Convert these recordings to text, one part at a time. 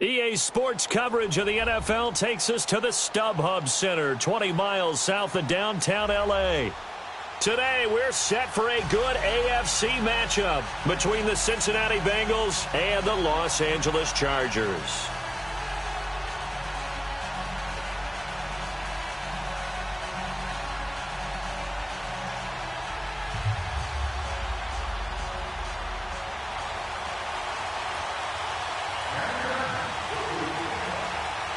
EA Sports coverage of the NFL takes us to the StubHub Center, 20 miles south of downtown L.A. Today, we're set for a good AFC matchup between the Cincinnati Bengals and the Los Angeles Chargers.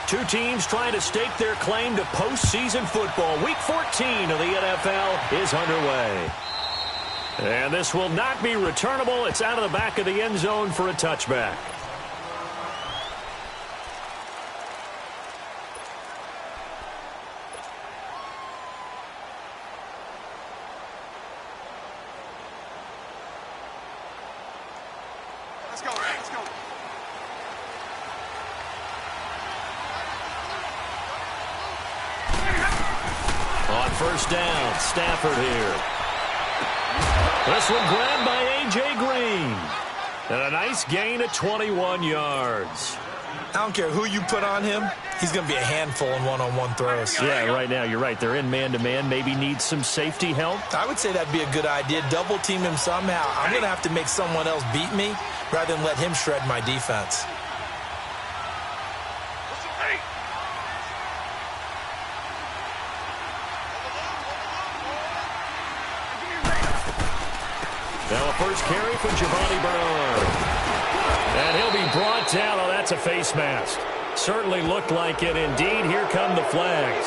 Two teams trying to stake their claim to postseason football. Week 14 of the NFL is underway. And this will not be returnable. It's out of the back of the end zone for a touchback. Let's go, Ray. Let's go. On first down, Stafford here. This one grabbed by A.J. Green. And a nice gain of 21 yards. I don't care who you put on him. He's going to be a handful in one-on-one throws. Yeah, right now, you're right. They're in man-to-man. Maybe needs some safety help. I would say that'd be a good idea. Double team him somehow. I'm going to have to make someone else beat me rather than let him shred my defense. Now a first carry for Giovanni Bernard. And he'll be brought down. Oh, that's a face mask. Certainly looked like it. Indeed, here come the flags.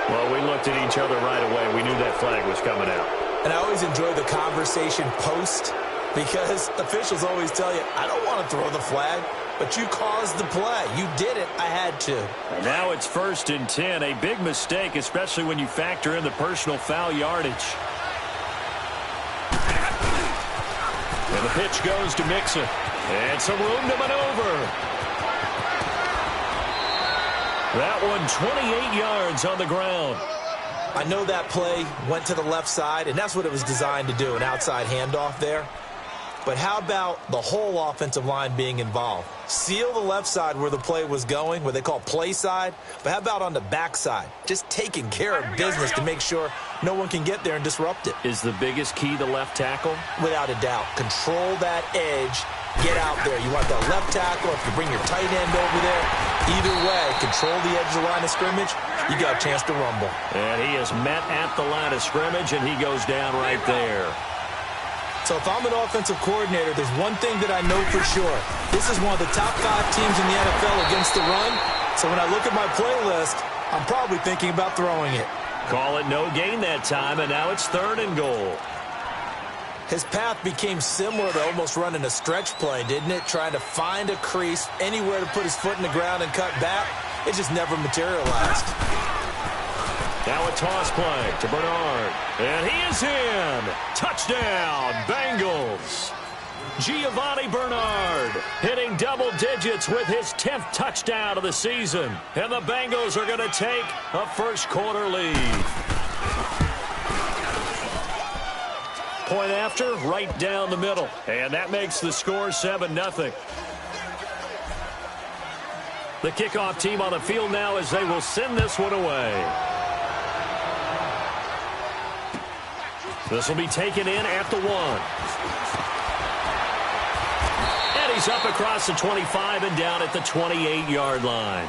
Well, we looked at each other right away. We knew that flag was coming out. And I always enjoy the conversation post because officials always tell you, I don't want to throw the flag, but you caused the play. You did it. I had to. And now it's 1st and 10. A big mistake, especially when you factor in the personal foul yardage. And the pitch goes to Mixon. And some room to maneuver. That one 28 yards on the ground. I know that play went to the left side, and that's what it was designed to do, an outside handoff there. But how about the whole offensive line being involved? Seal the left side where the play was going, what they call play side. But how about on the back side? Just taking care of business to make sure no one can get there and disrupt it. Is the biggest key the left tackle? Without a doubt. Control that edge. Get out there. You want that left tackle. If you bring your tight end over there, either way, control the edge of the line of scrimmage, you got a chance to rumble. And he is met at the line of scrimmage, and he goes down right there. So if I'm an offensive coordinator, there's one thing that I know for sure. This is one of the top 5 teams in the NFL against the run. So when I look at my playlist, I'm probably thinking about throwing it. Call it no gain that time, and now it's 3rd and goal. His path became similar to almost running a stretch play, didn't it? Trying to find a crease, anywhere to put his foot in the ground and cut back. It just never materialized. Now a toss play to Bernard. And he is in. Touchdown, Bengals. Giovanni Bernard hitting double digits with his 10th touchdown of the season. And the Bengals are going to take a first-quarter lead. Point after, right down the middle. And that makes the score 7-0. The kickoff team on the field now as they will send this one away. This will be taken in at the 1. And he's up across the 25 and down at the 28-yard line.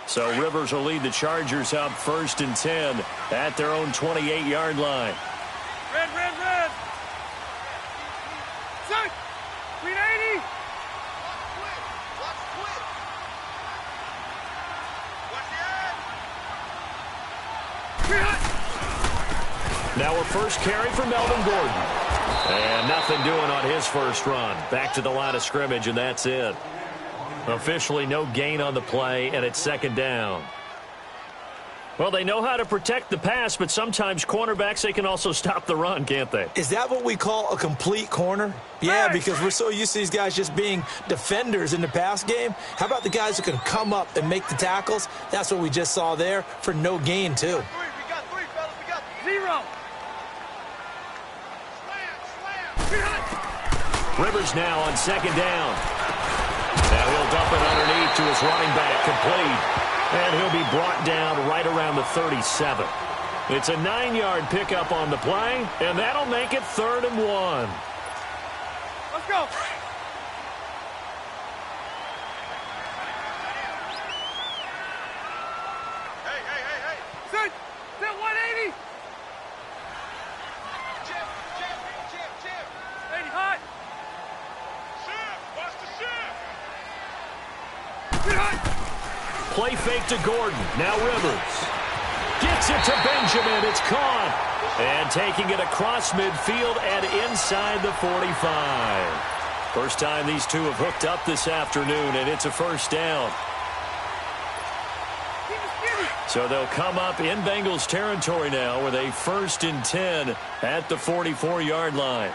So Rivers will lead the Chargers up 1st and 10 at their own 28-yard line. Red, red, red. Set. Green 80. Watch quick. Watch Now a first carry for Melvin Gordon. And nothing doing on his first run. Back to the line of scrimmage, and that's it. Officially no gain on the play, and it's 2nd down. Well, they know how to protect the pass, but sometimes cornerbacks, they can also stop the run, can't they? Is that what we call a complete corner? Yeah, because we're so used to these guys just being defenders in the pass game. How about the guys who can come up and make the tackles? That's what we just saw there for no gain, too. We got three, fellas. We got zero. Slam. Rivers now on second down. Now he'll dump it underneath to his running back, complete. And he'll be brought down right around the 37. It's a 9-yard pickup on the play, and that'll make it 3rd and 1. Let's go. Hey. Sit 180. Jim. 80 hot. Shift. Watch the shift. Get hot. Play fake to Gordon. Now Rivers. Gets it to Benjamin. It's caught. And taking it across midfield and inside the 45. First time these two have hooked up this afternoon, and it's a first down. So they'll come up in Bengals territory now with a 1st and 10 at the 44-yard line.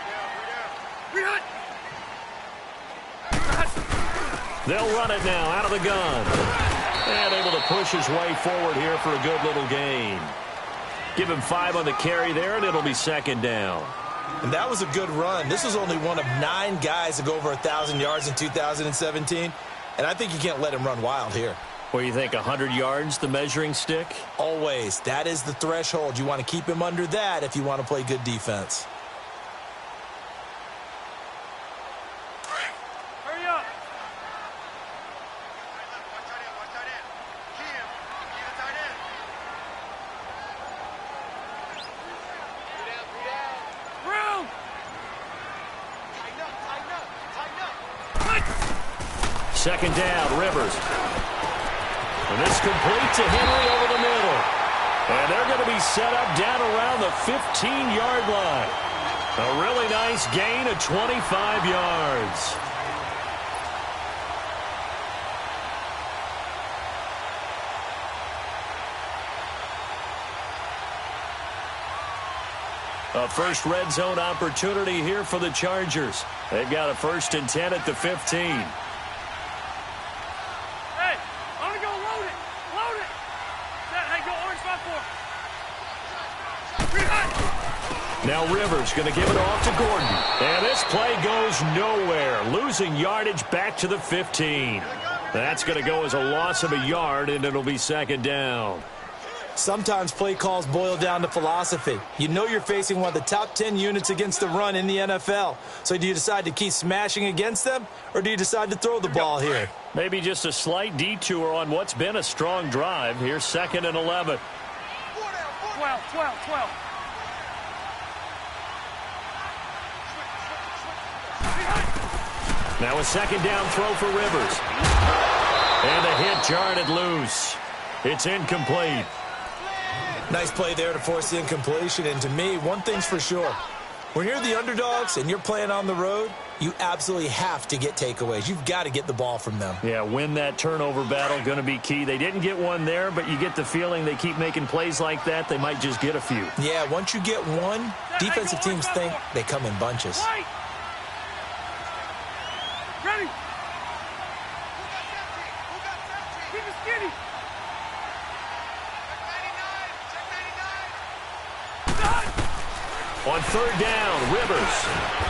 They'll run it now out of the gun. And able to push his way forward here for a good little gain. Give him 5 on the carry there, and it'll be 2nd down. And that was a good run. This was only one of 9 guys to go over 1,000 yards in 2017. And I think you can't let him run wild here. What do you think, 100 yards, the measuring stick? Always. That is the threshold. You want to keep him under that if you want to play good defense. Hurry up. Second down, Rivers. And this complete to Henry over the middle. And they're going to be set up down around the 15-yard line. A really nice gain of 25 yards. A first red zone opportunity here for the Chargers. They've got a 1st and 10 at the 15. Now Rivers going to give it off to Gordon. And this play goes nowhere. Losing yardage back to the 15. That's going to go as a loss of a yard, and it'll be 2nd down. Sometimes play calls boil down to philosophy. You know you're facing one of the top 10 units against the run in the NFL. So do you decide to keep smashing against them, or do you decide to throw the ball here? Maybe just a slight detour on what's been a strong drive. Here's 2nd and 11. 12. Now a 2nd down throw for Rivers. And the hit jarred loose. It's incomplete. Nice play there to force the incompletion. And to me, one thing's for sure. When you're the underdogs and you're playing on the road, you absolutely have to get takeaways. You've got to get the ball from them. Yeah, win that turnover battle, going to be key. They didn't get one there, but you get the feeling they keep making plays like that, they might just get a few. Yeah, once you get one, defensive teams think they come in bunches. Ready. Keep it skinny. On 3rd down, Rivers.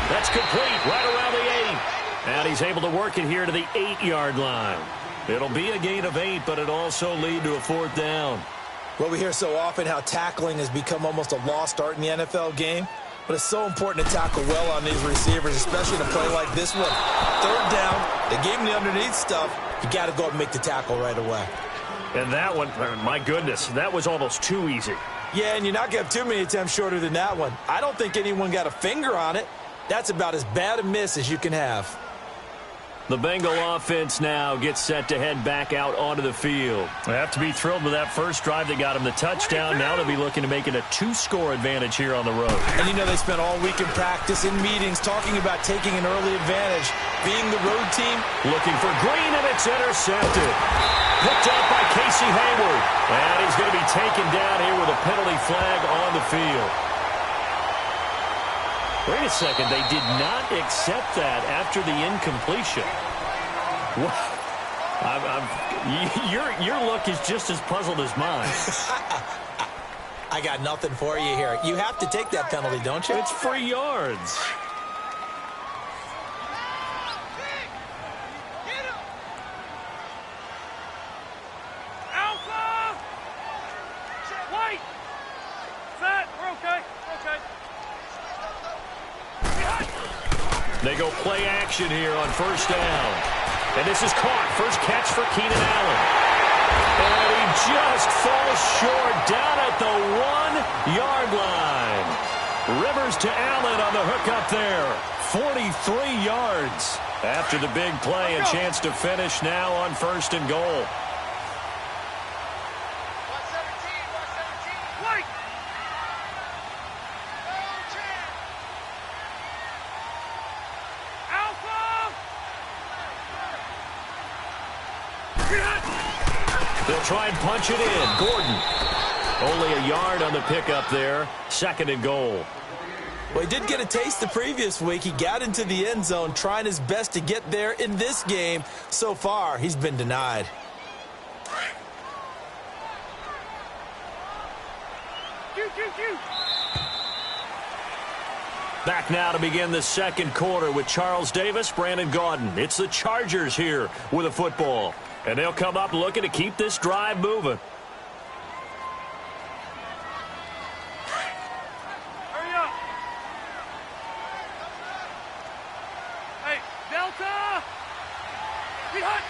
That's complete right around the 8. And he's able to work it here to the 8-yard line. It'll be a gain of 8, but it'll also lead to a 4th down. Well, we hear so often how tackling has become almost a lost art in the NFL game. But it's so important to tackle well on these receivers, especially in a play like this one. 3rd down, they gave him the underneath stuff. You got to go up and make the tackle right away. And that one, my goodness, that was almost too easy. Yeah, and you're not going to have too many attempts shorter than that one. I don't think anyone got a finger on it. That's about as bad a miss as you can have. The Bengal offense now gets set to head back out onto the field. They have to be thrilled with that first drive that got them the touchdown. Now they'll be looking to make it a 2-score advantage here on the road. And you know they spent all week in practice, in meetings, talking about taking an early advantage. Being the road team. Looking for Green, and it's intercepted. Picked up by Casey Hayward. And he's going to be taken down here with a penalty flag on the field. Wait a second, they did not accept that after the incompletion. Your look is just as puzzled as mine. I got nothing for you here. You have to take that penalty, don't you? It's free yards. Alpha! Wait! Set! We're okay. Okay. They go play action here on first down. And this is caught. First catch for Keenan Allen. And he just falls short down at the 1-yard line. Rivers to Allen on the hook up there. 43 yards. After the big play, a chance to finish now on first and goal. Wait! They'll try and punch it in. Gordon. Only a yard on the pickup there. Second and goal. Well, he did get a taste the previous week. He got into the end zone trying his best to get there in this game. So far, he's been denied. Back now to begin the second quarter with Charles Davis, Brandon Gaudin. It's the Chargers here with a football. And they'll come up looking to keep this drive moving. Hurry up! Hey, Delta! Behind!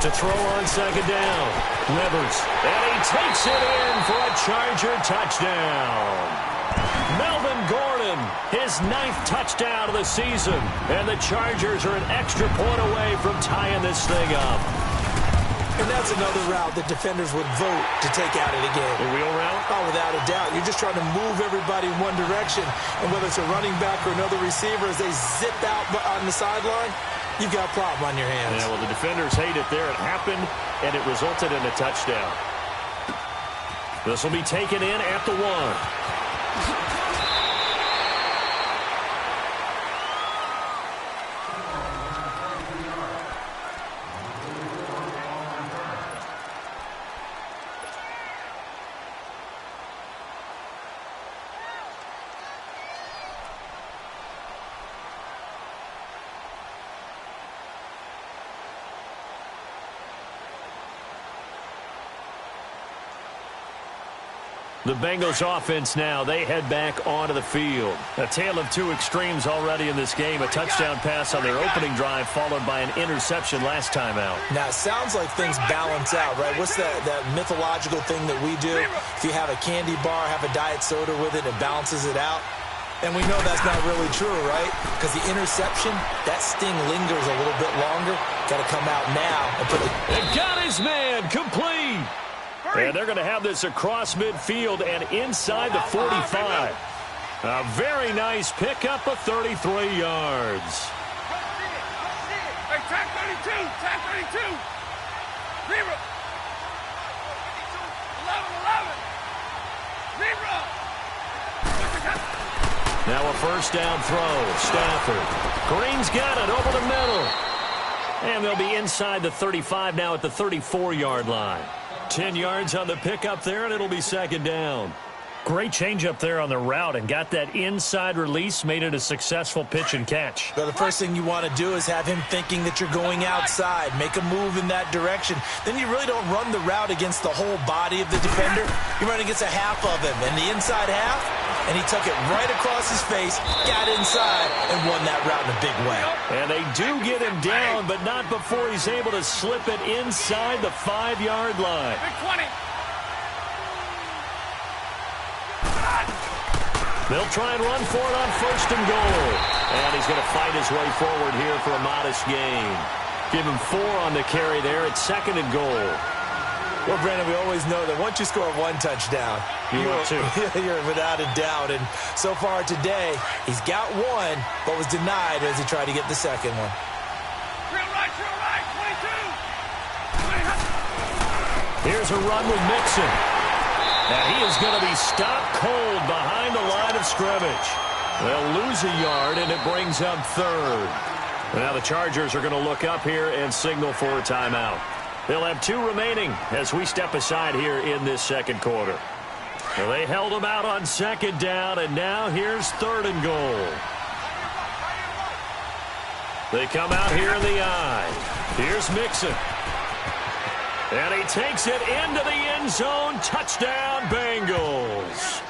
To throw on second down. Rivers. And he takes it in for a Charger touchdown. Melvin Gordon, his 9th touchdown of the season. And the Chargers are an extra point away from tying this thing up. And that's another route that defenders would vote to take out of the game. The wheel route? Oh, without a doubt. You're just trying to move everybody in one direction. And whether it's a running back or another receiver, as they zip out on the sideline, you've got a problem on your hands. Yeah, well, the defenders hate it there. It happened, and it resulted in a touchdown. This will be taken in at the 1. The Bengals offense now, they head back onto the field. A tale of two extremes already in this game. A touchdown pass on their opening drive followed by an interception last time out. Now, it sounds like things balance out, right? What's that mythological thing that we do? If you have a candy bar, have a diet soda with it, it balances it out. And we know that's not really true, right? Because the interception, that sting lingers a little bit longer. Got to come out now and put it. And got his man complete. And they're going to have this across midfield and inside the 45. A very nice pickup of 33 yards. Hey, tag 32! Tag 32! Zero! 11! Now a first down throw. Stafford. Green's got it over the middle. And they'll be inside the 35 now at the 34-yard line. 10 yards on the pickup there, and it'll be second down. Great change up there on the route and got that inside release, made it a successful pitch and catch. Well, the first thing you want to do is have him thinking that you're going outside, make a move in that direction. Then you really don't run the route against the whole body of the defender. You run against a half of him, and the inside half, and he took it right across his face, got inside, and won that route in a big way. And they do get him down, but not before he's able to slip it inside the 5-yard line. Big 20! They'll try and run for it on first and goal. And he's going to fight his way forward here for a modest gain. Give him 4 on the carry there at 2nd and goal. Well, Brandon, we always know that once you score 1 touchdown, you're without a doubt. And so far today, he's got 1, but was denied as he tried to get the second one. Drill right, 22. Here's a run with Mixon. And he is going to be stopped cold behind the line of scrimmage. They'll lose a yard, and it brings up 3rd. Now the Chargers are going to look up here and signal for a timeout. They'll have 2 remaining as we step aside here in this second quarter. Well, they held them out on 2nd down, and now here's 3rd and goal. They come out here in the eye. Here's Mixon. And he takes it into the end zone. Touchdown, Bengals.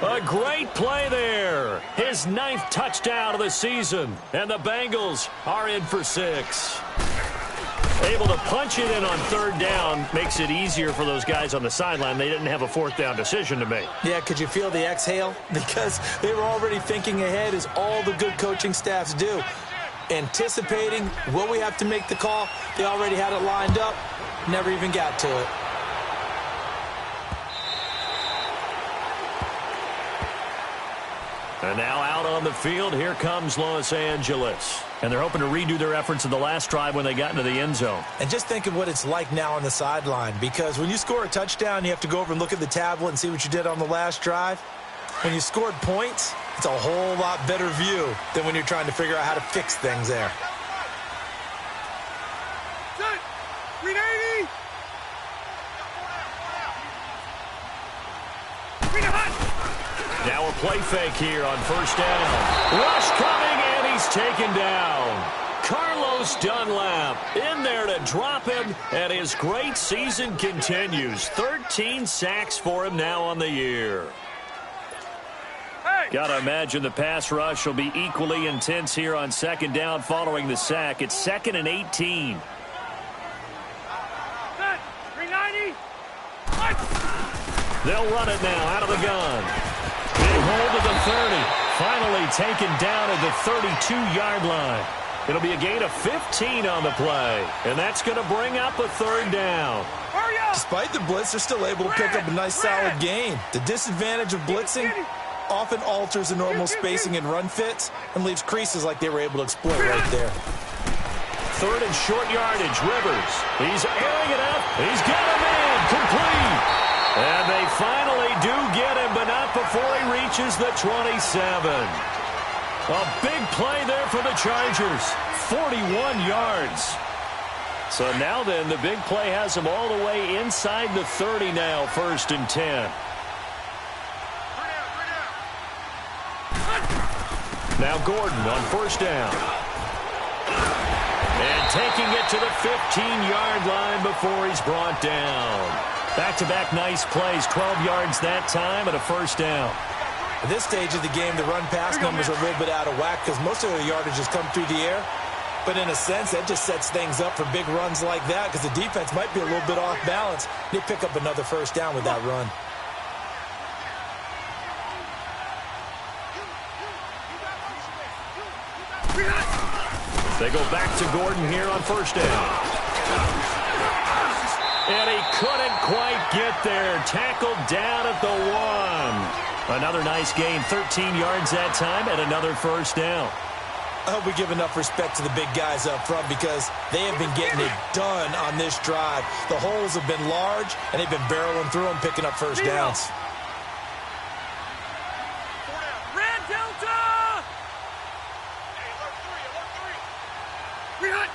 A great play there. His 9th touchdown of the season. And the Bengals are in for 6. Able to punch it in on 3rd down makes it easier for those guys on the sideline. They didn't have a 4th down decision to make. Yeah, could you feel the exhale? Because they were already thinking ahead, as all the good coaching staffs do. Anticipating, will we have to make the call? They already had it lined up. Never even got to it. And now out on the field, here comes Los Angeles. And they're hoping to redo their efforts in the last drive when they got into the end zone. And just think of what it's like now on the sideline, because when you score a touchdown, you have to go over and look at the tablet and see what you did on the last drive. When you scored points, it's a whole lot better view than when you're trying to figure out how to fix things there. Set. 380. Now a play fake here on 1st down. Rush coming, and he's taken down. Carlos Dunlap in there to drop him, and his great season continues. 13 sacks for him now on the year. Got to imagine the pass rush will be equally intense here on 2nd down following the sack. It's 2nd and 18. Set. 390. They'll run it now out of the gun. Big hold of the 30. Finally taken down at the 32-yard line. It'll be a gain of 15 on the play. And that's going to bring up a 3rd down. Hurry up. Despite the blitz, they're still able to pick up a nice, solid gain. The disadvantage of blitzing often alters the normal spacing and run fits and leaves creases like they were able to exploit right there. 3rd and short yardage. Rivers. He's airing it out. He's got a man. Complete. And they finally do get him, but not before he reaches the 27. A big play there for the Chargers. 41 yards. So now then, the big play has him all the way inside the 30 now, 1st and 10. Now Gordon on 1st down. And taking it to the 15-yard line before he's brought down. Back-to-back nice plays, 12 yards that time and a 1st down. At this stage of the game, the run-pass numbers are a little bit out of whack because most of their yardage has come through the air. But in a sense, that just sets things up for big runs like that because the defense might be a little bit off balance. They pick up another 1st down with that run. They go back to Gordon here on 1st down. And he couldn't quite get there. Tackled down at the 1. Another nice gain, 13 yards that time, and another 1st down. I hope we give enough respect to the big guys up front because they have been getting it done on this drive. The holes have been large, and they've been barreling through them, picking up 1st downs. Red Delta. 300.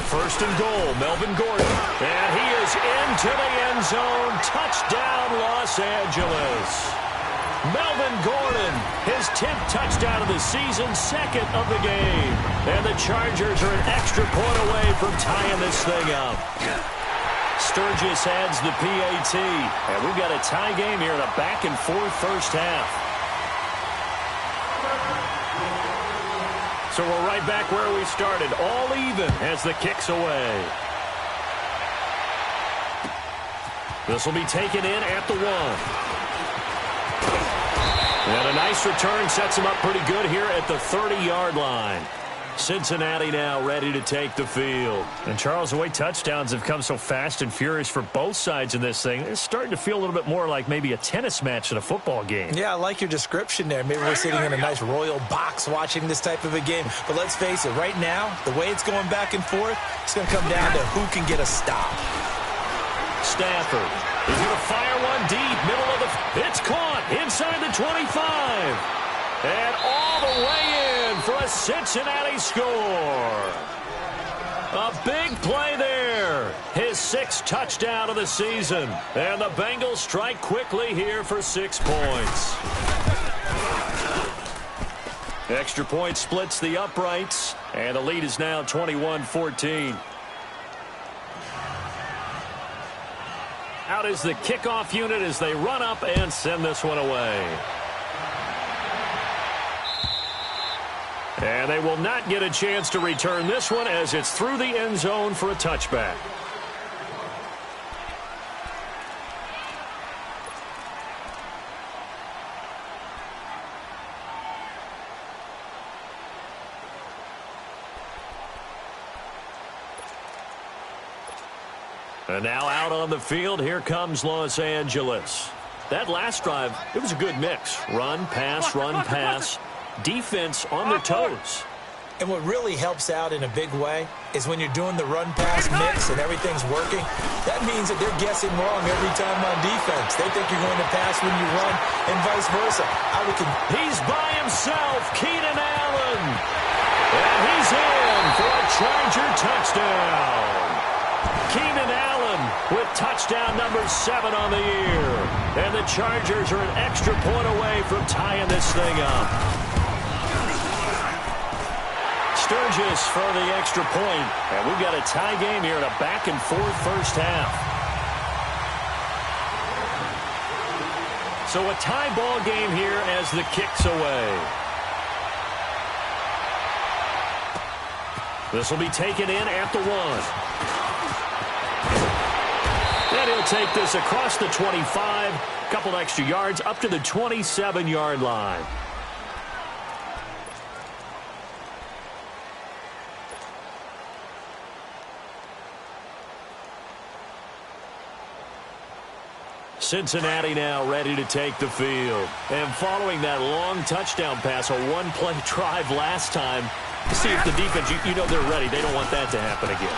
1st and goal, Melvin Gordon. And he is into the end zone. Touchdown, Los Angeles. Melvin Gordon, his 10th touchdown of the season, 2nd of the game. And the Chargers are an extra point away from tying this thing up. Sturgis adds the PAT. And we've got a tie game here in a back-and-forth 1st half. So we're right back where we started, all even as the kick's away. This will be taken in at the 1. And a nice return sets him up pretty good here at the 30-yard line. Cincinnati now ready to take the field. And, Charles, the way touchdowns have come so fast and furious for both sides in this thing, it's starting to feel a little bit more like maybe a tennis match than a football game. Yeah, I like your description there. Maybe we're sitting in a nice royal box watching this type of a game. But let's face it, right now, the way it's going back and forth, it's going to come down to who can get a stop. Stafford is going to fire one deep, middle of the... It's caught inside the 25. And all the way in for a Cincinnati score. A big play there. His 6th touchdown of the season. And the Bengals strike quickly here for 6 points. Extra point splits the uprights. And the lead is now 21-14. Out is the kickoff unit as they run up and send this one away. And they will not get a chance to return this one as it's through the end zone for a touchback. And now out on the field, here comes Los Angeles. That last drive, it was a good mix. Run, pass, run, pass. Defense on their toes. And what really helps out in a big way is when you're doing the run-pass mix and everything's working, that means that they're guessing wrong every time on defense. They think you're going to pass when you run and vice versa. He's by himself, Keenan Allen. And he's in for a Charger touchdown. Keenan Allen with touchdown number 7 on the year. And the Chargers are an extra point away from tying this thing up. Sturgis for the extra point. And we've got a tie game here in a back-and-forth first half. So a tie ball game here as the kick's away. This will be taken in at the 1. And he'll take this across the 25. A couple extra yards up to the 27-yard line. Cincinnati now ready to take the field. And following that long touchdown pass, a one-play drive last time, see if the defense, you know they're ready. They don't want that to happen again.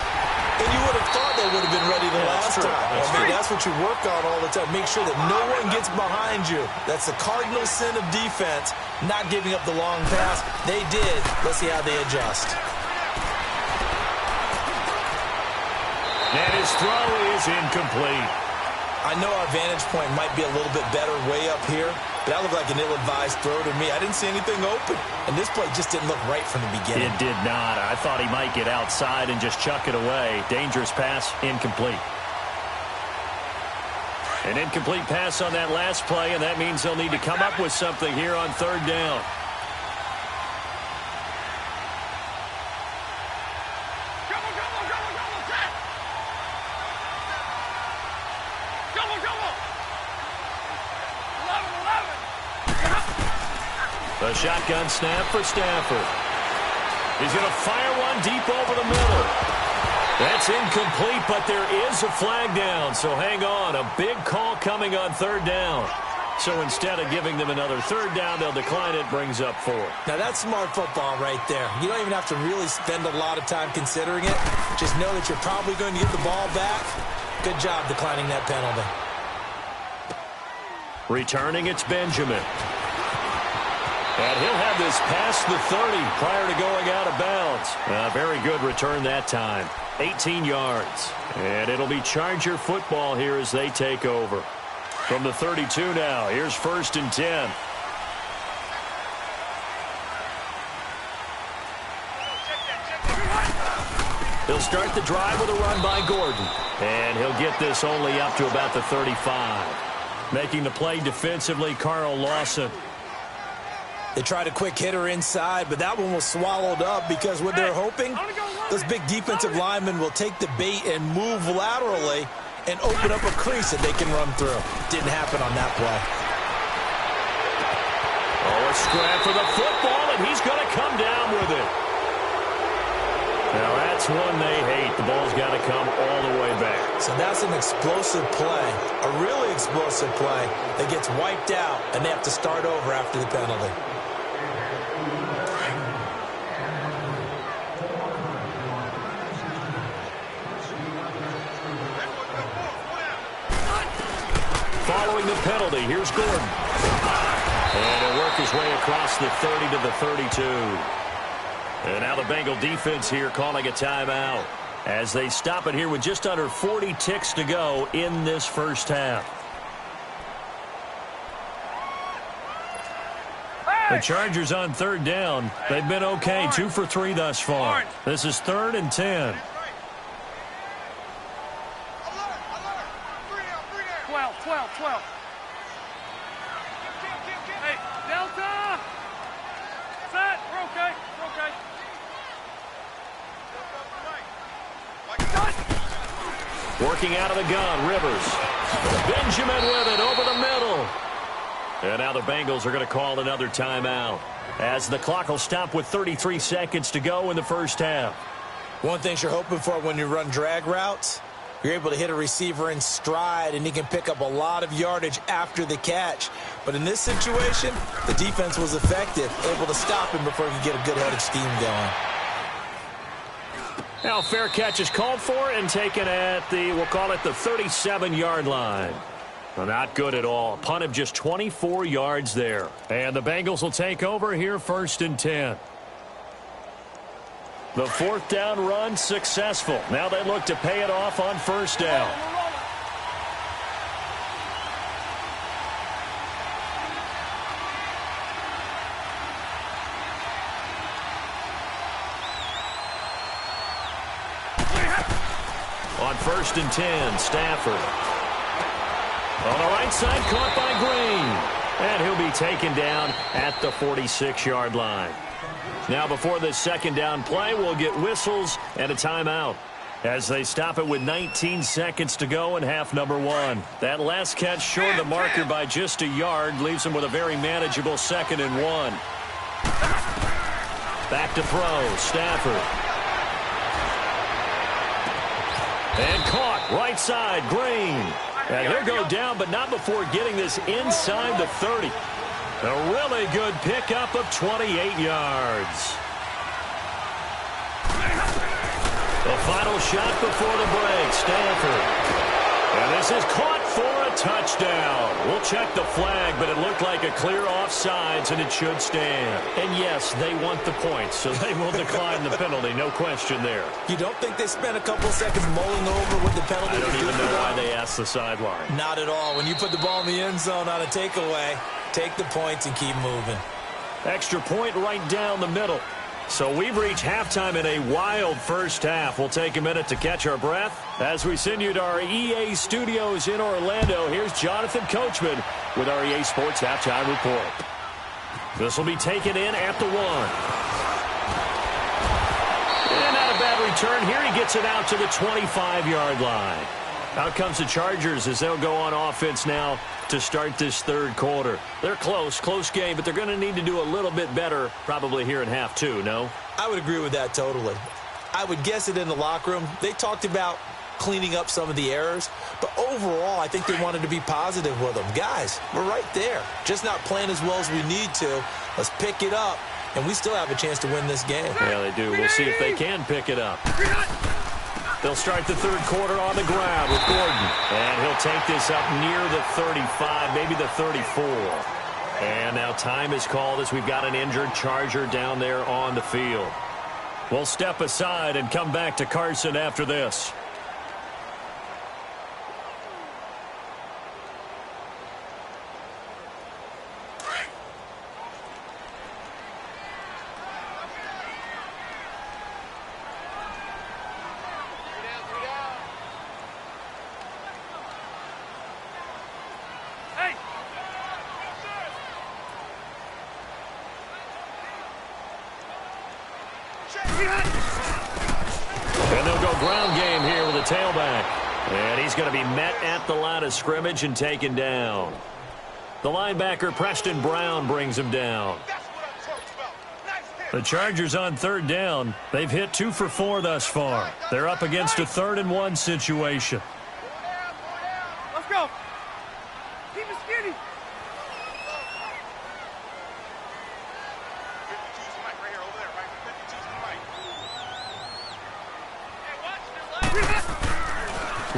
And you would have thought they would have been ready the last time. That's what you work on all the time. Make sure that no one gets behind you. That's the cardinal sin of defense, not giving up the long pass. They did. Let's see how they adjust. And his throw is incomplete. I know our vantage point might be a little bit better way up here, but that looked like an ill-advised throw to me. I didn't see anything open, and this play just didn't look right from the beginning. It did not. I thought he might get outside and just chuck it away. Dangerous pass, incomplete. An incomplete pass on that last play, and that means they'll need to come up with something here on 3rd down. A shotgun snap for Stafford. He's going to fire one deep over the middle. That's incomplete, but there is a flag down, so hang on. A big call coming on 3rd down. So instead of giving them another 3rd down, they'll decline it, brings up 4. Now, that's smart football right there. You don't even have to really spend a lot of time considering it. Just know that you're probably going to get the ball back. Good job declining that penalty. Returning, it's Benjamin. And he'll have this past the 30 prior to going out of bounds. A very good return that time. 18 yards. And it'll be Charger football here as they take over. From the 32 now, here's 1st and 10. He'll start the drive with a run by Gordon. And he'll get this only up to about the 35. Making the play defensively, Carl Lawson. They tried a quick hitter inside, but that one was swallowed up because what they're hoping, those big defensive linemen will take the bait and move laterally and open up a crease that they can run through. Didn't happen on that play. Oh, a scrap for the football, and he's going to come down with it. Now, that's one they hate. The ball's got to come all the way back. So that's an explosive play, a really explosive play that gets wiped out, and they have to start over after the penalty. Following the penalty, here's Gordon. And he'll work his way across the 30 to the 32. And now the Bengal defense here calling a timeout as they stop it here with just under 40 ticks to go in this first half. The Chargers on third down. They've been okay, 2 for 3 thus far. This is 3rd and 10. 12. Hey, Delta! Set! We're okay. Working out of the gun, Rivers. Benjamin with it over the middle. And now the Bengals are going to call another timeout as the clock will stop with 33 seconds to go in the first half. One thing you're hoping for when you run drag routes, you're able to hit a receiver in stride, and he can pick up a lot of yardage after the catch. But in this situation, the defense was effective, able to stop him before he could get a good head of steam going. Now, fair catch is called for and taken at the, we'll call it the 37-yard line. Well, not good at all. Punt of just 24 yards there. And the Bengals will take over here 1st and 10. The 4th down run successful. Now they look to pay it off on 1st down. On 1st and 10, Stafford. On the right side, caught by Green. And he'll be taken down at the 46-yard line. Now, before this 2nd down play, we'll get whistles and a timeout as they stop it with 19 seconds to go in half number 1. That last catch short of the marker by just a yard leaves them with a very manageable 2nd and 1. Back to throw, Stafford. And caught, right side, Green. And he'll go down, but not before getting this inside the 30. A really good pickup of 28 yards. The final shot before the break, Stafford. And this is caught for a touchdown. We'll check the flag, but it looked like a clear offsides, and it should stand. And yes, they want the points, so they will decline the penalty, no question there. You don't think they spent a couple seconds mulling over what the penalty I don't was even doing? know why they asked the sideline. Not at all. When you put the ball in the end zone on a takeaway, take the points and keep moving. Extra point right down the middle. So we've reached halftime in a wild first half. We'll take a minute to catch our breath as we send you to our EA studios in Orlando. Here's Jonathan Coachman with our EA Sports Halftime Report. This will be taken in at the 1. And not a bad return here. He gets it out to the 25-yard line. Out comes the Chargers as they'll go on offense now to start this 3rd quarter. They're close game, but they're going to need to do a little bit better probably here in half 2, no? I would agree with that totally. I would guess it in the locker room. They talked about cleaning up some of the errors, but overall, I think they wanted to be positive with them. Guys, we're right there. Just not playing as well as we need to. Let's pick it up, and we still have a chance to win this game. Yeah, they do. We'll see if they can pick it up. They'll start the 3rd quarter on the ground with Gordon. And he'll take this up near the 35, maybe the 34. And now time is called as we've got an injured Charger down there on the field. We'll step aside and come back to Carson after this. And they'll go ground game here with a tailback. And he's going to be met at the line of scrimmage and taken down. The linebacker, Preston Brown, brings him down. The Chargers on third down. They've hit 2 for 4 thus far. They're up against a 3rd-and-1 situation. Let's go. Keep it skinny.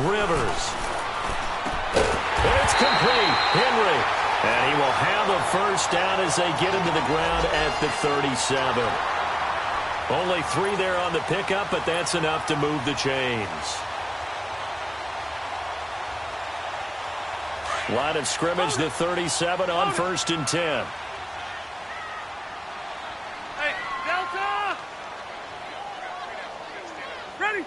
Rivers. It's complete. Henry. And he will have a first down as they get into the ground at the 37. Only 3 there on the pickup, but that's enough to move the chains. Line of scrimmage, the 37 on 1st and 10. Hey, Delta! Ready?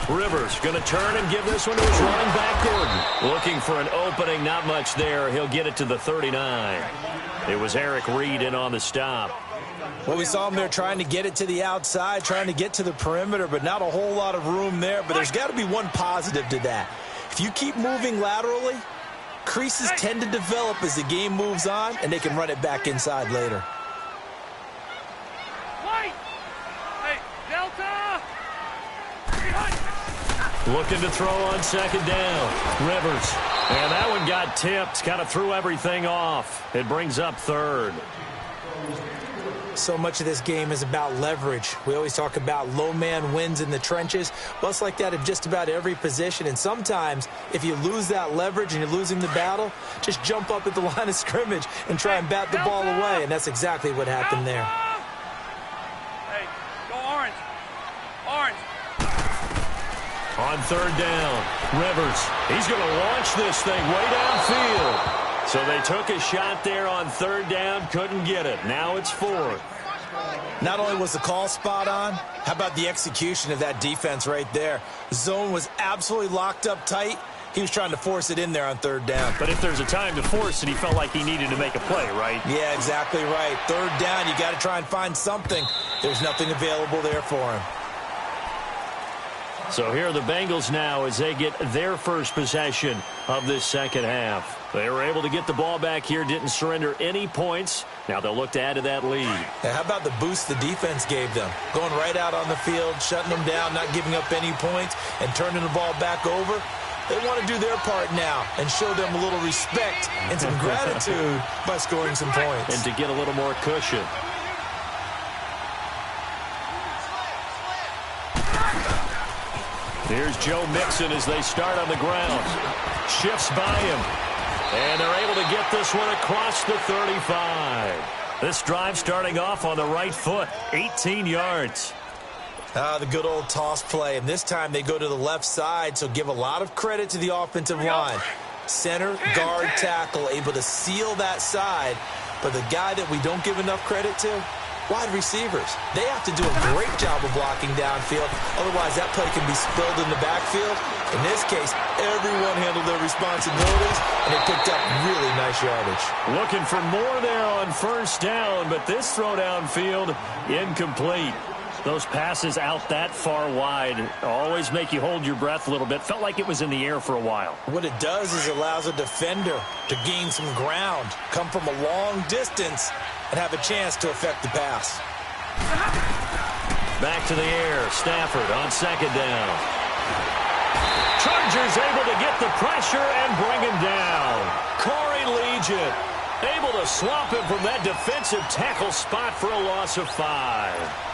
Rivers going to turn and give this one to his running back, Gordon. Looking for an opening, not much there. He'll get it to the 39. It was Eric Reed in on the stop. Well, we saw him there trying to get it to the outside, trying to get to the perimeter, but not a whole lot of room there. But there's got to be one positive to that. If you keep moving laterally, creases tend to develop as the game moves on, and they can run it back inside later. White! Hey, Delta! Looking to throw on 2nd down. Rivers. And that one got tipped. Kind of threw everything off. It brings up 3rd. So much of this game is about leverage. We always talk about low man wins in the trenches. Well, it's like that in just about every position. And sometimes, if you lose that leverage and you're losing the battle, just jump up at the line of scrimmage and try and bat the ball away. And that's exactly what happened there. Hey, go orange. Orange. On 3rd down, Rivers. He's going to launch this thing way downfield. So they took a shot there on 3rd down, couldn't get it. Now it's 4th. Not only was the call spot on, how about the execution of that defense right there? The zone was absolutely locked up tight. He was trying to force it in there on 3rd down. But if there's a time to force it, he felt like he needed to make a play, right? Yeah, exactly right. 3rd down, you got to try and find something. There's nothing available there for him. So here are the Bengals now as they get their first possession of this 2nd half. They were able to get the ball back here, didn't surrender any points. Now they'll look to add to that lead. Now, how about the boost the defense gave them? Going right out on the field, shutting them down, not giving up any points, and turning the ball back over. They want to do their part now and show them a little respect and some gratitude by scoring some points. And to get a little more cushion. Here's Joe Mixon as they start on the ground. Shifts by him. And they're able to get this one across the 35. This drive starting off on the right foot. 18 yards. The good old toss play. And this time they go to the left side, so give a lot of credit to the offensive line. Center, guard, tackle, able to seal that side. But the guy that we don't give enough credit to, wide receivers. They have to do a great job of blocking downfield. Otherwise, that play can be spilled in the backfield. In this case, everyone handled their responsibilities, and they picked up really nice yardage. Looking for more there on 1st down, but this throw downfield, incomplete. Those passes out that far wide always make you hold your breath a little bit. Felt like it was in the air for a while. What it does is it allows a defender to gain some ground, come from a long distance, and have a chance to affect the pass. Back to the air. Stafford on 2nd down. Chargers able to get the pressure and bring him down. Corey Legion able to swamp him from that defensive tackle spot for a loss of 5.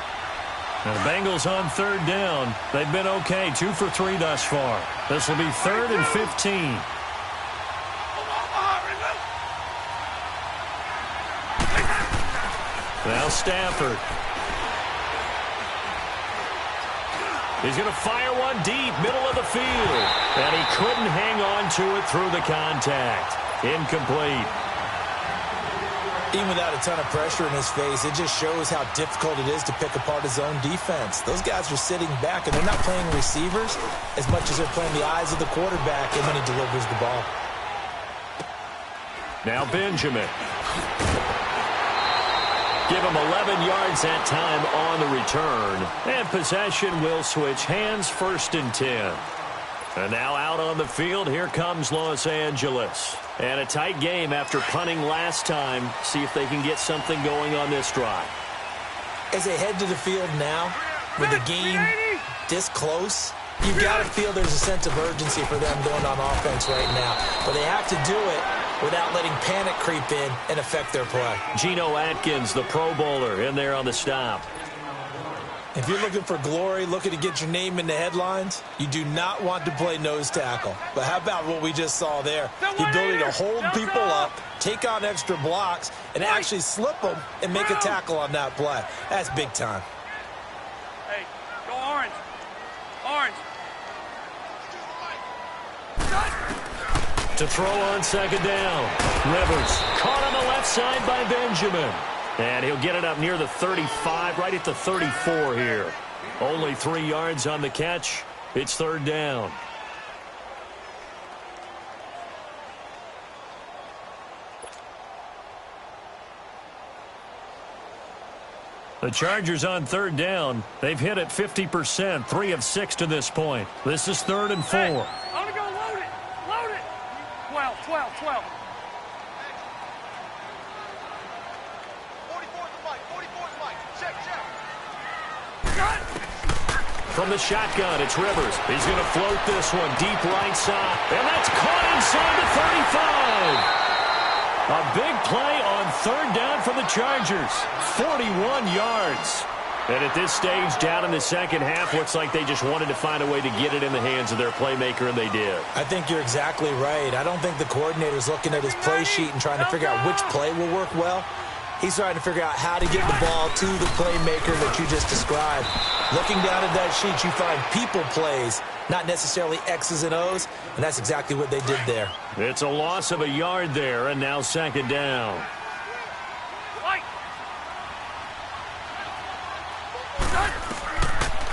Now the Bengals on 3rd down. They've been okay. 2 for 3 thus far. This will be 3rd and 15. Now Stafford. He's going to fire one deep, middle of the field. And he couldn't hang on to it through the contact. Incomplete. Even without a ton of pressure in his face, it just shows how difficult it is to pick apart his own defense. Those guys are sitting back, and they're not playing receivers as much as they're playing the eyes of the quarterback and when he delivers the ball. Now Benjamin. Give him 11 yards that time on the return. And possession will switch hands, 1st and 10. And now out on the field, here comes Los Angeles. And a tight game after punting last time. See if they can get something going on this drive. As they head to the field now, with the game this close, you've got to feel there's a sense of urgency for them going on offense right now. But they have to do it without letting panic creep in and affect their play. Geno Atkins, the Pro Bowler, in there on the stop. If you're looking for glory, looking to get your name in the headlines, you do not want to play nose tackle. But how about what we just saw there? The ability to hold people up, take on extra blocks, and actually slip them and make a tackle on that play. That's big time. Hey, go orange. Orange. To throw on 2nd down. Rivers caught on the left side by Benjamin. And he'll get it up near the 35, right at the 34 here. Only 3 yards on the catch. It's 3rd down. The Chargers on 3rd down. They've hit it 50%, 3 of 6 to this point. This is 3rd and 4. Hey, I'm going to go load it. Load it. 12. From the shotgun, it's Rivers. He's going to float this one deep right side. And that's caught inside the 35. A big play on 3rd down for the Chargers. 41 yards. And at this stage, down in the second half, looks like they just wanted to find a way to get it in the hands of their playmaker, and they did. I think you're exactly right. I don't think the coordinator's looking at his play sheet and trying to figure out which play will work well. He's trying to figure out how to get the ball to the playmaker that you just described. Looking down at that sheet, you find people plays, not necessarily X's and O's, and that's exactly what they did there. It's a loss of a yard there, and now 2nd down.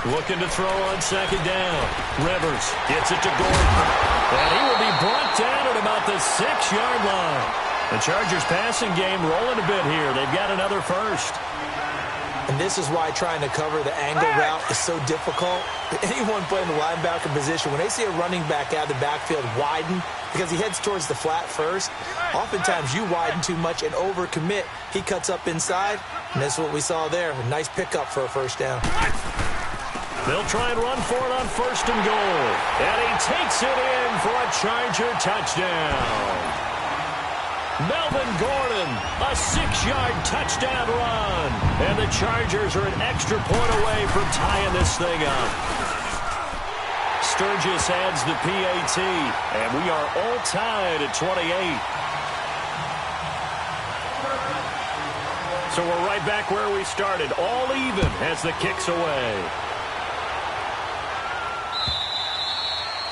Looking to throw on 2nd down. Rivers gets it to Gordon. And he will be brought down at about the 6-yard line. The Chargers passing game rolling a bit here. They've got another first. And this is why trying to cover the angle route is so difficult. Anyone playing the linebacker position, when they see a running back out of the backfield widen, because he heads towards the flat first, oftentimes you widen too much and overcommit. He cuts up inside, and that's what we saw there. A nice pickup for a 1st down. They'll try and run for it on 1st and goal. And he takes it in for a Charger touchdown. Melvin Gordon, a 6-yard touchdown run. And the Chargers are an extra point away from tying this thing up. Sturgis adds the PAT, and we are all tied at 28. So we're right back where we started, all even as the kick's away.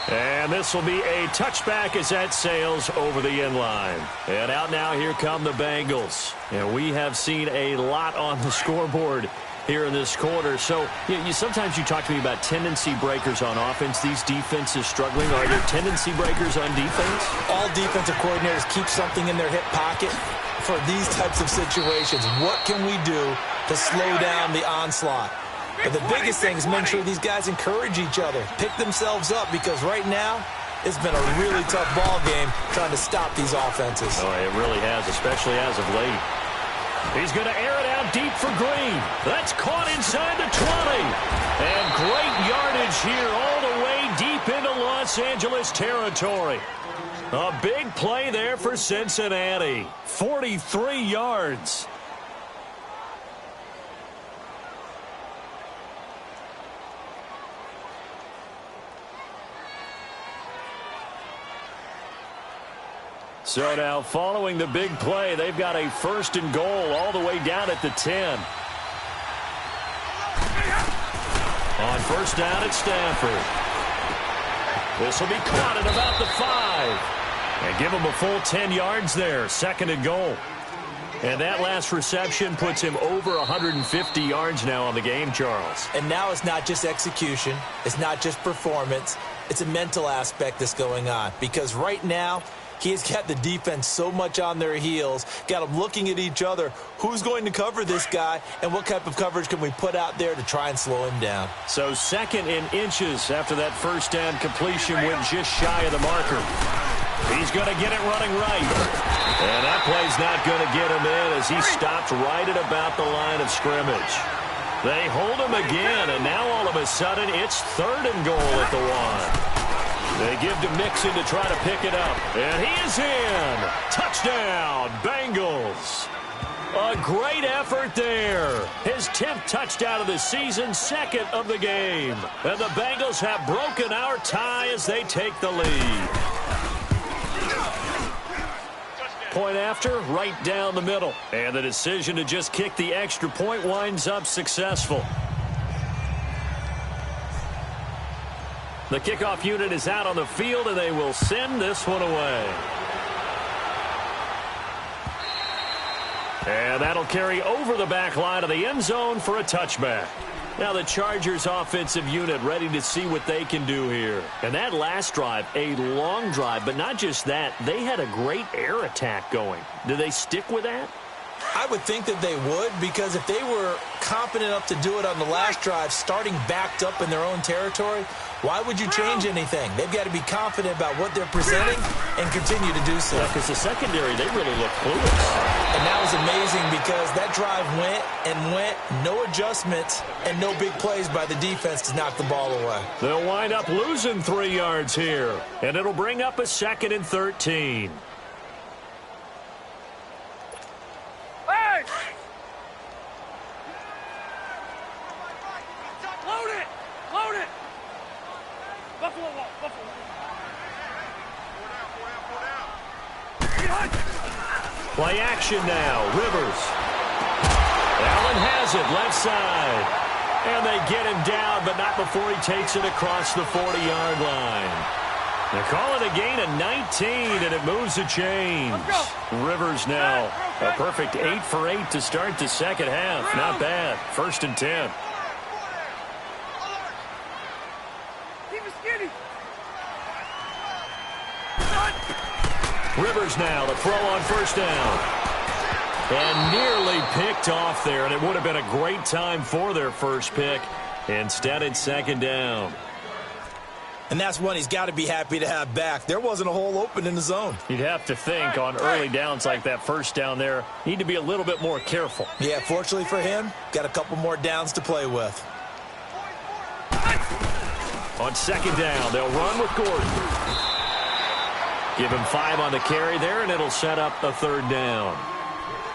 And this will be a touchback as that sails over the end line. And out now, here come the Bengals. And we have seen a lot on the scoreboard here in this quarter. So sometimes you talk to me about tendency breakers on offense. These defenses struggling. Are there tendency breakers on defense? All defensive coordinators keep something in their hip pocket for these types of situations. What can we do to slow down the onslaught? But the biggest thing is make sure these guys encourage each other, pick themselves up, because right now it's been a really tough ball game trying to stop these offenses. Oh, it really has, especially as of late. He's going to air it out deep for Green. That's caught inside the 20. And great yardage here all the way deep into Los Angeles territory. A big play there for Cincinnati. 43 yards. So now, following the big play, they've got a 1st and goal all the way down at the 10. On 1st down at Stanford. This will be caught at about the 5. And give them a full 10 yards there, 2nd and goal. And that last reception puts him over 150 yards now on the game, Charles. And now it's not just execution. It's not just performance. It's a mental aspect that's going on. Because right now, He's got the defense so much on their heels, got them looking at each other. Who's going to cover this guy, and what type of coverage can we put out there to try and slow him down? So 2nd in inches after that first down completion went just shy of the marker. He's going to get it running right. And that play's not going to get him in as he stopped right at about the line of scrimmage. They hold him again, and now all of a sudden it's 3rd and goal at the 1. They give to Mixon to try to pick it up. And he is in. Touchdown, Bengals. A great effort there. His 10th touchdown of the season, 2nd of the game. And the Bengals have broken our tie as they take the lead. Point after, right down the middle. And the decision to just kick the extra point winds up successful. The kickoff unit is out on the field, and they will send this one away. And that'll carry over the back line of the end zone for a touchback. Now the Chargers offensive unit ready to see what they can do here. And that last drive, a long drive, but not just that. They had a great air attack going. Do they stick with that? I would think that they would, because if they were confident enough to do it on the last drive, starting backed up in their own territory, why would you change anything? They've got to be confident about what they're presenting and continue to do so. Because the secondary, they really look clueless. And that was amazing because that drive went, no adjustments, and no big plays by the defense to knock the ball away. They'll wind up losing 3 yards here, and it'll bring up a 2nd and 13. Play action now. Rivers. Allen has it left side. And they get him down, but not before he takes it across the 40-yard line. They call it a gain of 19, and it moves the chains. Rivers now. A perfect 8 for 8 to start the second half. Not bad. 1st and 10. Rivers now to throw on 1st down. And nearly picked off there, and it would have been a great time for their first pick. Instead, it's 2nd down. And that's one he's got to be happy to have back. There wasn't a hole open in the zone. You'd have to think on early downs like that 1st down there, need to be a little bit more careful. Yeah, fortunately for him, got a couple more downs to play with. On 2nd down, they'll run with Gordon. Give him 5 on the carry there, and it'll set up a 3rd down.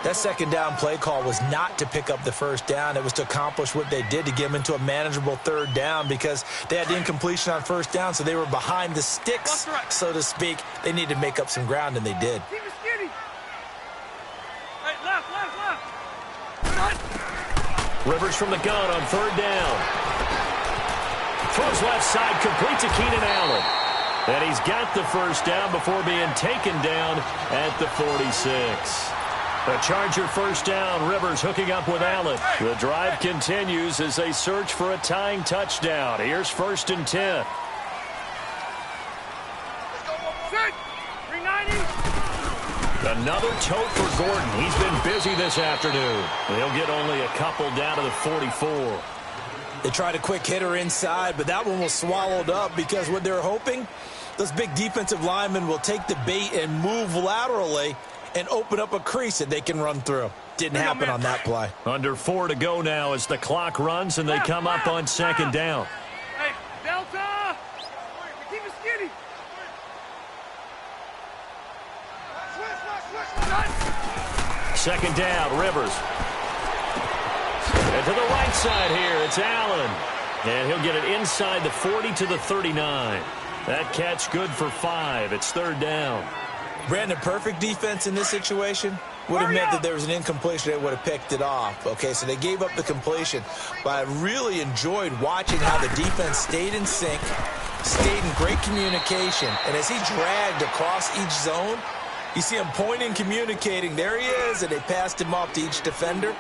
That 2nd down play call was not to pick up the 1st down. It was to accomplish what they did to get them into a manageable 3rd down because they had the incompletion on 1st down, so they were behind the sticks, so to speak. They needed to make up some ground, and they did. Rivers from the gun on 3rd down. Throws left side, complete to Keenan Allen. And he's got the 1st down before being taken down at the 46. A Charger 1st down. Rivers hooking up with Allen. The drive continues as they search for a tying touchdown. Here's 1st and 10. Another tote for Gordon. He's been busy this afternoon. He'll get only a couple down to the 44. They tried a quick hitter inside, but that one was swallowed up because what they're hoping, those big defensive linemen will take the bait and move laterally and open up a crease that they can run through. Didn't happen on that play. Under 4 to go now as the clock runs and they come up on 2nd down. Hey, Delta! Keep it skinny. 2nd down, Rivers. And to the right side here, it's Allen. And he'll get it inside the 40 to the 39. That catch good for 5. It's 3rd down. Brandon, perfect defense in this situation would have meant that there was an incompletion that would have picked it off. Okay, so they gave up the completion. But I really enjoyed watching how the defense stayed in sync, stayed in great communication. And as he dragged across each zone, you see him pointing, communicating. There he is, and they passed him off to each defender.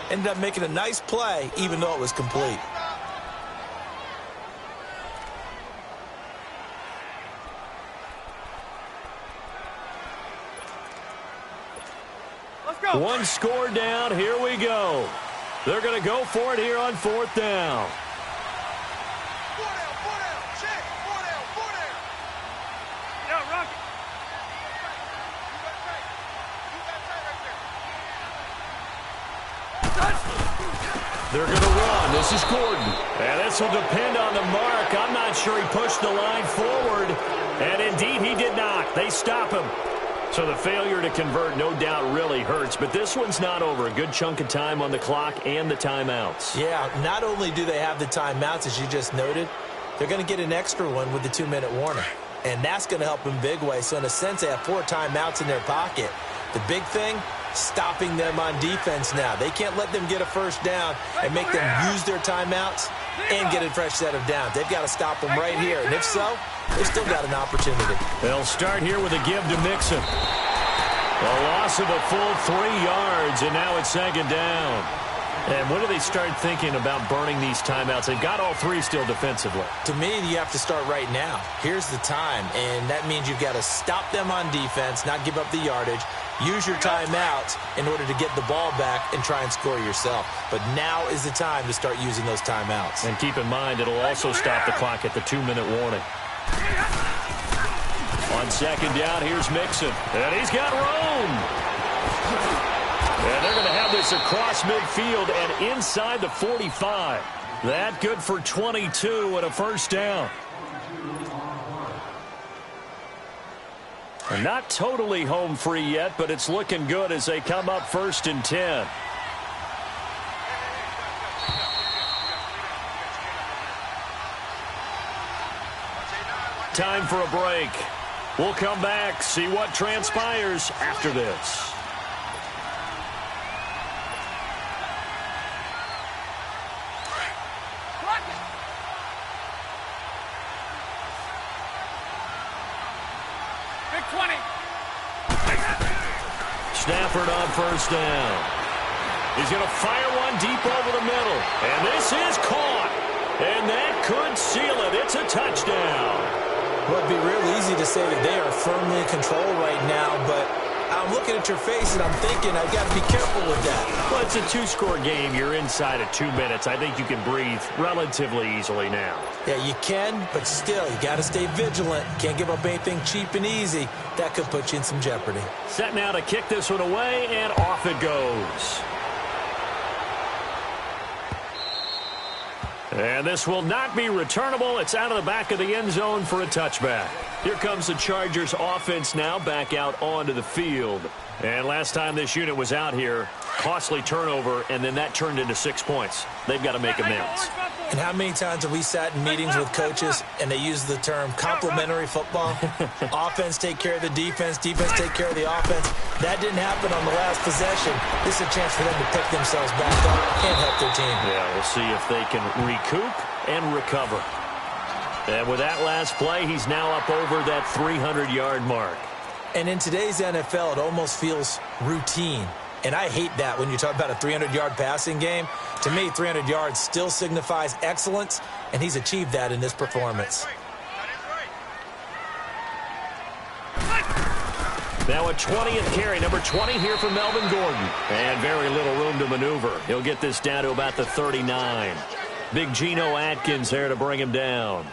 Ended up making a nice play, even though it was complete. One score down. Here we go. They're going to go for it here on 4th down. They're going to run. This is Gordon. And this will depend on the mark. I'm not sure he pushed the line forward. And indeed, he did not. They stop him. So the failure to convert, no doubt, really hurts. But this one's not over. A good chunk of time on the clock and the timeouts. Yeah, not only do they have the timeouts, as you just noted, they're going to get an extra one with the 2-minute warning. And that's going to help in big way. So in a sense, they have 4 timeouts in their pocket. The big thing, stopping them on defense now. They can't let them get a first down and make them use their timeouts and get a fresh set of downs. They've got to stop them right here. And if so, they've still got an opportunity. They'll start here with a give to Mixon. A loss of a full 3 yards, and now it's 2nd down. And when do they start thinking about burning these timeouts? They've got all 3 still defensively. To me, you have to start right now. Here's the time, and that means you've got to stop them on defense, not give up the yardage, use your timeouts in order to get the ball back and try and score yourself. But now is the time to start using those timeouts. And keep in mind, it'll also stop the clock at the 2-minute warning. On 2nd down, here's Mixon. And he's got room. And they're going to have this across midfield and inside the 45. That good for 22 and a first down. And not totally home free yet, but it's looking good as they come up 1st and 10. Time for a break. We'll come back, see what transpires after this. Stafford on 1st down. He's going to fire one deep over the middle. And this is caught. And that could seal it. It's a touchdown. Well, it'd be real easy to say that they are firmly in control right now, but I'm looking at your face and I'm thinking I've got to be careful with that. Well, it's a 2-score game. You're inside of 2 minutes. I think you can breathe relatively easily now. Yeah, you can, but still, you got to stay vigilant. Can't give up anything cheap and easy. That could put you in some jeopardy. Set now to kick this one away, and off it goes. And this will not be returnable. It's out of the back of the end zone for a touchback. Here comes the Chargers offense now back out onto the field. And last time this unit was out here, costly turnover, and then that turned into 6 points. They've got to make amends. And how many times have we sat in meetings with coaches and they use the term complementary football? Offense take care of the defense, defense take care of the offense. That didn't happen on the last possession. This is a chance for them to pick themselves back up and help their team. Yeah, we'll see if they can recoup and recover. And with that last play, he's now up over that 300-yard mark. And in today's NFL, it almost feels routine. And I hate that when you talk about a 300-yard passing game. To me, 300 yards still signifies excellence, and he's achieved that in this performance. Now a 20th carry, number 20 here for Melvin Gordon. And very little room to maneuver. He'll get this down to about the 39. Big Geno Atkins there to bring him down.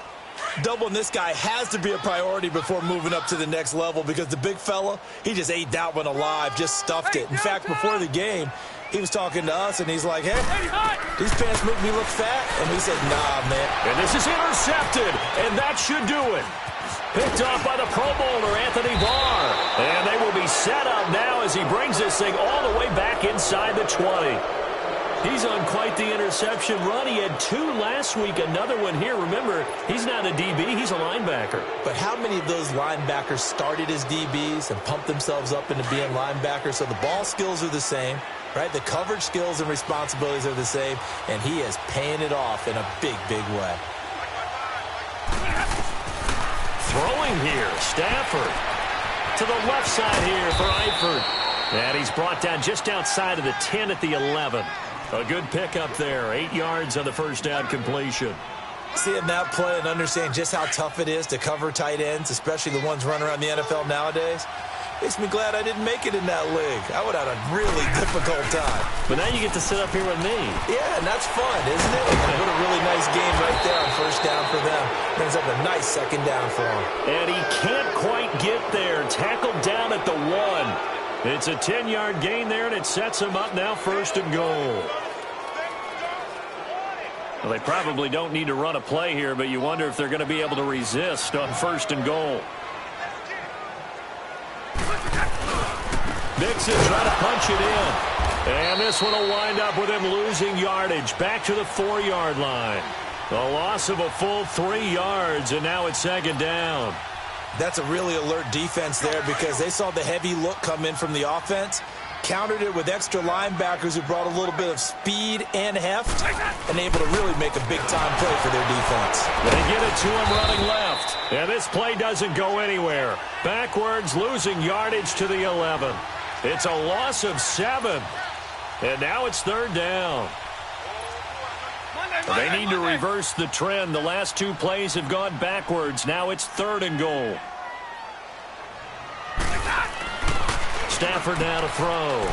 Doubling this guy has to be a priority before moving up to the next level because the big fella, he just ate that one alive, just stuffed it. In fact, before the game, he was talking to us, and he's like, hey, these pants make me look fat. And we said, nah, man. And this is intercepted, and that should do it. Picked off by the Pro Bowler, Anthony Barr. And they will be set up now as he brings this thing all the way back inside the 20. He's on quite the interception run. He had 2 last week, another one here. Remember, he's not a DB, he's a linebacker. But how many of those linebackers started as DBs and pumped themselves up into being linebackers? So the ball skills are the same, right? The coverage skills and responsibilities are the same, and he is paying it off in a big, big way. Throwing here, Stafford. To the left side here for Eifert. And he's brought down just outside of the 10 at the 11. A good pickup there, 8 yards on the first down completion. Seeing that play and understanding just how tough it is to cover tight ends, especially the ones running around the NFL nowadays, Makes me glad I didn't make it in that league. I would have had a really difficult time. But now you get to sit up here with me. Yeah, and that's fun, isn't it? And what a really nice game right there on first down for them. Brings up a nice second down for him. And he can't quite get there. Tackled down at the 1. It's a 10-yard gain there, and it sets him up now first and goal. Well, they probably don't need to run a play here, but you wonder if they're going to be able to resist on first and goal. Mixon trying to punch it in. And this one will wind up with him losing yardage back to the 4-yard line. A loss of a full 3 yards, and now it's second down. That's a really alert defense there because they saw the heavy look come in from the offense, countered it with extra linebackers who brought a little bit of speed and heft, and able to really make a big-time play for their defense. They get it to him running left, and this play doesn't go anywhere. Backwards, losing yardage to the 11. It's a loss of 7, and now it's third down. They need to reverse the trend. The last 2 plays have gone backwards. Now it's third and goal. Stafford now to throw.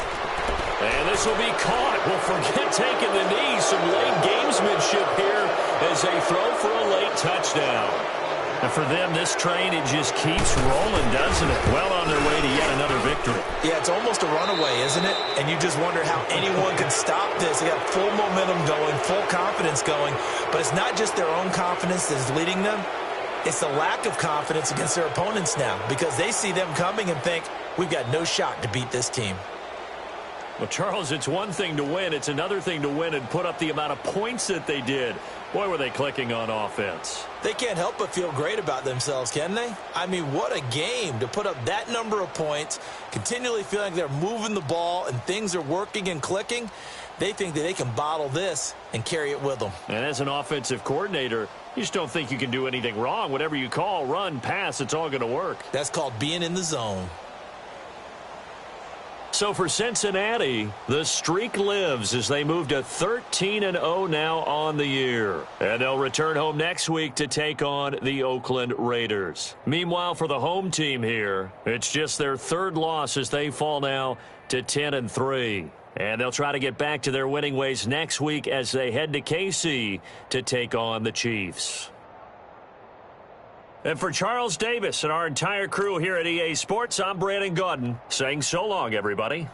And this will be caught. Well, forget taking the knee. Some late gamesmanship here as they throw for a late touchdown. And for them, this train, it just keeps rolling, doesn't it? Well on their way to yet another victory. Yeah, it's almost a runaway, isn't it? And you just wonder how anyone can stop this. They got full momentum going, full confidence going. But it's not just their own confidence that's leading them. It's the lack of confidence against their opponents now because they see them coming and think, we've got no shot to beat this team. Well, Charles, it's one thing to win. It's another thing to win and put up the amount of points that they did. Boy, were they clicking on offense. They can't help but feel great about themselves, can they? I mean, what a game to put up that number of points, continually feeling like they're moving the ball and things are working and clicking. They think that they can bottle this and carry it with them. And as an offensive coordinator, you just don't think you can do anything wrong. Whatever you call, run, pass, it's all going to work. That's called being in the zone. So for Cincinnati, the streak lives as they move to 13-0 now on the year. And they'll return home next week to take on the Oakland Raiders. Meanwhile, for the home team here, it's just their 3rd loss as they fall now to 10-3. And they'll try to get back to their winning ways next week as they head to KC to take on the Chiefs. And for Charles Davis and our entire crew here at EA Sports, I'm Brandon Gaudin saying so long, everybody.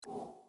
it.